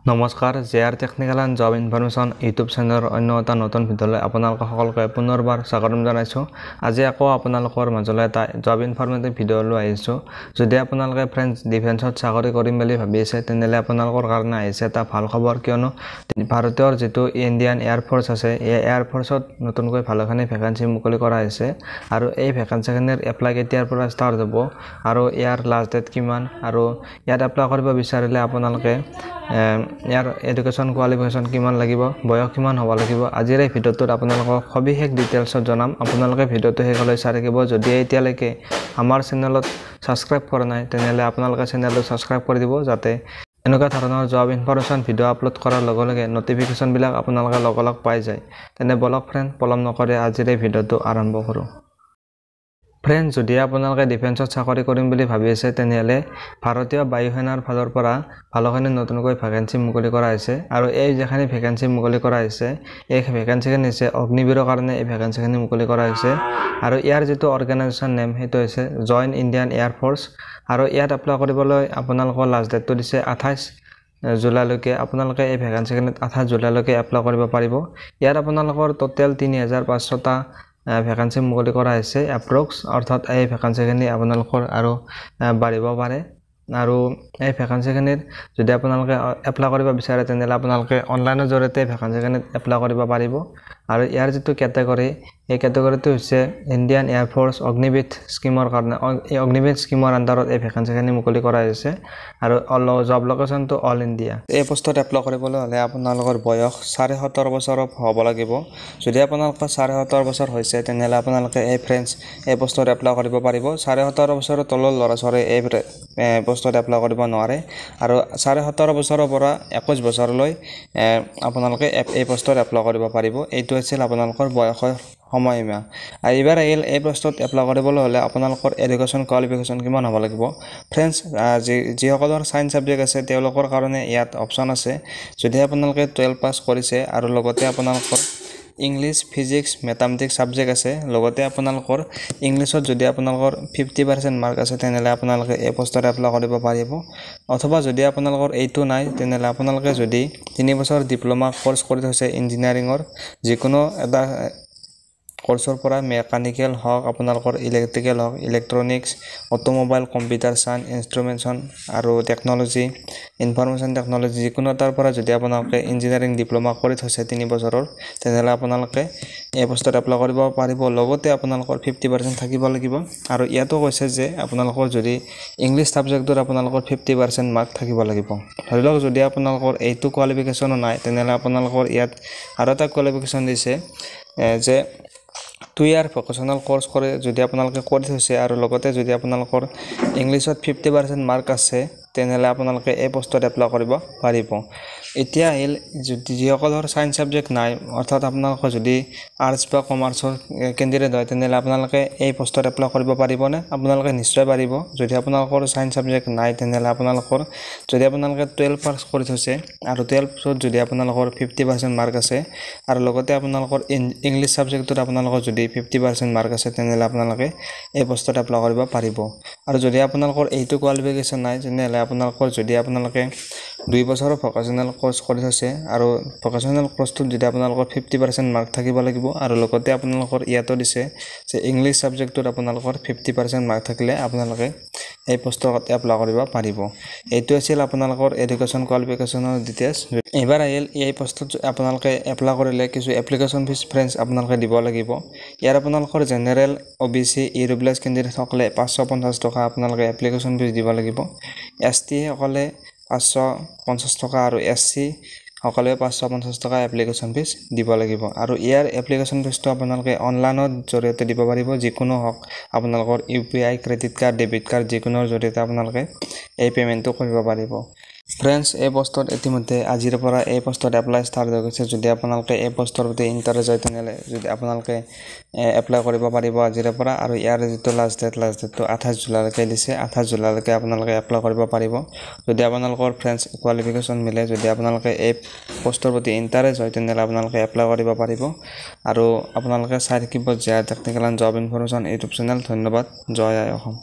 নমস্কাৰ JR technical and job information YouTube চেনেলৰ অন্য এটা নতুন ভিডিঅ'লৈ আপোনালোক সকলোকে পুনৰবাৰ স্বাগতম জনাইছোঁ। আজি আকৌ আপোনালোকৰ মাজলৈ এটা জব ইনফৰমেটিভ ভিডিঅ' লৈ আহিছোঁ। যদি আপোনালোকে ফ্ৰেণ্ডছ ডিফেন্সত চাকৰি কৰিম বুলি ভাবি আছে তেনেহ'লে আপোনালোকৰ কাৰণে আহিছে এটা ভাল খবৰ, কিয়নো ভাৰতীয় যিটো ইণ্ডিয়ান এয়াৰফ'ৰ্চ আছে এই এয়াৰফ'ৰ্চত নতুনকৈ ভালেখিনি ভেকেঞ্চি মুকলি কৰা হৈছে আৰু এই ভেকেঞ্চিখিনিৰ এপ্লাই কেতিয়াৰ পৰা ষ্টাৰ্ট হ'ব আৰু ইয়াৰ লাষ্ট ডেট কিমান আৰু ইয়াত এপ্লাই কৰিব বিচাৰিলে আপোনালোকে ইয়াৰ এডুকেশ্যন কোৱালিফিকেশ্যন কিমান লাগিব, বয়স কিমান হ'ব লাগিব, আজিৰ এই ভিডিঅ'টোত আপোনালোকক সবিশেষ ডিটেইলছত জনাম। আপোনালোকে ভিডিঅ'টো শেষলৈ চাই থাকিব। যদি এতিয়ালৈকে আমাৰ চেনেলত ছাবস্ক্ৰাইব কৰা নাই তেনেহ'লে আপোনালোকে চেনেলটো ছাবস্ক্ৰাইব কৰি দিব, যাতে এনেকুৱা ধৰণৰ জব ইনফৰমেশ্যন ভিডিঅ' আপলোড কৰাৰ লগে লগে নটিফিকেশ্যনবিলাক আপোনালোকে লগ পাই যায়। তেনে বলক ফ্ৰেণ্ড, পলম নকৰি আজিৰ এই ভিডিঅ'টো আৰম্ভ কৰোঁ। ফ্ৰেণ্ড, যদি আপোনালোকে ডিফেন্সত চাকৰি কৰিম বুলি ভাবি আছে তেনেহ'লে ভাৰতীয় বায়ুসেনাৰ ফালৰ পৰা ভালেখিনি নতুনকৈ ভেকেঞ্চি মুকলি কৰা হৈছে আৰু এই যিখিনি ভেকেঞ্চি মুকলি কৰা হৈছে এই ভেকেঞ্চিখিনি হৈছে অগ্নিবীৰৰ কাৰণে এই ভেকেঞ্চিখিনি মুকলি কৰা হৈছে আৰু ইয়াৰ যিটো অৰ্গেনাইজেশ্যন নেম সেইটো হৈছে জইন ইণ্ডিয়ান এয়াৰফ'ৰ্চ আৰু ইয়াত এপ্লাই কৰিবলৈ আপোনালোকৰ লাষ্ট ডেটটো দিছে 28 জুলাইলৈকে। আপোনালোকে এই ভেকেঞ্চিখিনিত 28 জুলাইলৈকে এপ্লাই কৰিব পাৰিব। ইয়াত আপোনালোকৰ টোটেল 3500টা ভেকেঞ্চি মুকলি কৰা হৈছে এপ্ৰক্স, অৰ্থাৎ এই ভেকেঞ্চিখিনি আপোনালোকৰ আৰু বাঢ়িব পাৰে আৰু এই ভেকেঞ্চিখিনিত যদি আপোনালোকে এপ্লাই কৰিব বিচাৰে তেনেহ'লে আপোনালোকে অনলাইনৰ জৰিয়তে ভেকেঞ্চিখিনিত এপ্লাই কৰিব পাৰিব আৰু ইয়াৰ যিটো কেটেগৰী এই কেটেগৰীটো হৈছে ইণ্ডিয়ান এয়াৰফ'ৰ্চ অগ্নিবীৰ স্কিমৰ কাৰণে। এই অগ্নিবীৰ স্কিমৰ আণ্ডাৰত এই ভেকেঞ্চিখিনি মুকলি কৰা হৈছে আৰু জব লোকেশ্যনটো অল ইণ্ডিয়া। এই পোষ্টত এপ্লাই কৰিবলৈ হ'লে আপোনালোকৰ বয়স 17.5 বছৰ হ'ব লাগিব। যদি আপোনালোকৰ 17.5 বছৰ হৈছে তেনেহ'লে আপোনালোকে এই ফ্ৰেণ্ডছ এই পোষ্টত এপ্লাই কৰিব পাৰিব। 17.5 বছৰৰ তলৰ ল'ৰা ছোৱালী এই পোষ্টত এপ্লাই কৰিব নোৱাৰে আৰু 17.5 বছৰৰ পৰা 21 বছৰলৈ আপোনালোকে এই পোষ্টত এপ্লাই কৰিব পাৰিব। এইটো আছিল আপোনালোকৰ বয়সৰ সময়সীমা। আৰু এইবাৰ আহিল এই পোষ্টত এপ্লাই কৰিবলৈ হ'লে আপোনালোকৰ এডুকেশ্যন কোৱালিফিকেশ্যন কিমান হ'ব লাগিব। ফ্ৰেণ্ডছ, যিসকলৰ ছায়েন্স ছাবজেক্ট আছে তেওঁলোকৰ কাৰণে ইয়াত অপশ্যন আছে। যদি আপোনালোকে 12 পাছ কৰিছে আৰু লগতে আপোনালোকৰ ইংলিছ, ফিজিক্স, মেথামেটিক্স ছাবজেক্ট আছে, লগতে আপোনালোকৰ ইংলিছত যদি আপোনালোকৰ 50% মাৰ্ক আছে তেনেহ'লে আপোনালোকে এই পোষ্টত এপ্লাই কৰিব পাৰিব। অথবা যদি আপোনালোকৰ এইটো নাই তেনেহ'লে আপোনালোকে যদি 3 বছৰ ডিপ্ল'মা কৰ্চ কৰি থৈছে ইঞ্জিনিয়াৰিঙৰ যিকোনো এটা কৰ্চৰ পৰা, মেকানিকেল হওক, আপোনালোকৰ ইলেক্ট্ৰিকেল হওক, ইলেক্ট্ৰনিক্স, অটোমোবাইল, কম্পিউটাৰ চাইন্স, ইনষ্ট্ৰুমেণ্টেশ্যন আৰু টেকন'লজি, ইনফৰমেশ্যন টেকন'লজি, যিকোনো এটাৰ পৰা যদি আপোনালোকে ইঞ্জিনিয়াৰিং ডিপ্ল'মা কৰি থৈছে 3 বছৰৰ তেনেহ'লে আপোনালোকে এই পোষ্টত এপ্লাই কৰিব পাৰিব। লগতে আপোনালোকৰ 50% থাকিব লাগিব আৰু ইয়াতো কৈছে যে আপোনালোকৰ যদি ইংলিছ ছাবজেক্টত আপোনালোকৰ 50% মাৰ্ক থাকিব লাগিব। ধৰি লওক যদি আপোনালোকৰ এইটো কোৱালিফিকেশ্যনো নাই তেনেহ'লে আপোনালোকৰ ইয়াত আৰু এটা কোৱালিফিকেশ্যন দিছে যে 2 ইয়াৰ ভকেশ্যনেল কৰ্চ কৰে যদি আপোনালোকে কৰি থৈছে আৰু লগতে যদি আপোনালোকৰ ইংলিছত 50% মাৰ্ক আছে তেনেহ'লে আপোনালোকে এই পোষ্টত এপ্লাই কৰিব পাৰিব। এতিয়া আহিল যিসকলৰ ছায়েন্স ছাবজেক্ট নাই, অৰ্থাৎ আপোনালোকে যদি আৰ্টছ বা কমাৰ্চৰ কেণ্ডিডেট হয় তেনেহ'লে আপোনালোকে এই পোষ্টত এপ্লাই কৰিব পাৰিবনে? আপোনালোকে নিশ্চয় পাৰিব। যদি আপোনালোকৰ ছায়েন্স ছাবজেক্ট নাই তেনেহ'লে যদি আপোনালোকে 12 পাছ কৰি থৈছে আৰু 12ত যদি আপোনালোকৰ 50% মাৰ্ক আছে আৰু লগতে আপোনালোকৰ ইংলিছ ছাবজেক্টত আপোনালোকৰ যদি 50% মাৰ্ক আছে তেনেহ'লে আপোনালোকে এই পোষ্টত এপ্লাই কৰিব পাৰিব। আৰু যদি আপোনালোকৰ এইটো কোৱালিফিকেশ্যন নাই তেনেহ'লে যদি আপোনালোকে 2 বছৰৰ ভকেশ্যনেল কৰ্চ কৰি থৈছে আৰু ভকেশ্যনেল কৰ্চটোত যদি আপোনালোকৰ 50% মাৰ্ক থাকিব লাগিব আৰু লগতে আপোনালোকৰ ইয়াতো দিছে যে ইংলিছ ছাবজেক্টটোত আপোনালোকৰ 50% মাৰ্ক থাকিলে আপোনালোকে এই পোষ্টত এপ্লাই কৰিব পাৰিব। এইটো আছিল আপোনালোকৰ এডুকেশ্যন কোৱালিফিকেশ্যনৰ ডিটেইলছ। এইবাৰ আহিল এই পোষ্টত আপোনালোকে এপ্লাই কৰিলে কিছু এপ্লিকেশ্যন ফিজ ফ্ৰেণ্ডছ আপোনালোকে দিব লাগিব। ইয়াৰ আপোনালোকৰ জেনেৰেল, OBC, ইৰেগুলাৰ কেণ্ডিডেট সকলে 550 টকা আপোনালোকে এপ্লিকেশ্যন ফিজ দিব লাগিব। ST সকলে 550 টকা আৰু SC সকলে 550 টকা এপ্লিকেশ্যন ফিজ দিব লাগিব আৰু ইয়াৰ এপ্লিকেশ্যন ফিজটো আপোনালোকে অনলাইনৰ জৰিয়তে দিব পাৰিব। যিকোনো হওক আপোনালোকৰ UPI, credit card, debit card যিকোনোৰ জৰিয়তে আপোনালোকে এই পে'মেণ্টটো কৰিব পাৰিব। ফ্ৰেণ্ডছ, এই পোষ্টত ইতিমধ্যে আজিৰ পৰা এই পোষ্টত এপ্লাই ষ্টাৰ্ট হৈ গৈছে। যদি আপোনালোকে এই পোষ্টৰ প্ৰতি ইণ্টাৰেষ্ট হয় তেনেহ'লে যদি আপোনালোকে এপ্লাই কৰিব পাৰিব আজিৰ পৰা আৰু ইয়াৰ যিটো লাষ্ট ডেটটো 28 জুলাইলৈকে দিছে। 28 জুলাইলৈকে আপোনালোকে এপ্লাই কৰিব পাৰিব। যদি আপোনালোকৰ ফ্ৰেণ্ডছ কোৱালিফিকেশ্যন মিলে, যদি আপোনালোকে এই পোষ্টৰ প্ৰতি ইণ্টাৰেষ্ট হয় তেনেহ'লে আপোনালোকে এপ্লাই কৰিব পাৰিব আৰু আপোনালোকে চাই থাকিব JR technical and job information YouTube channel. ধন্যবাদ। জয় আই অসম।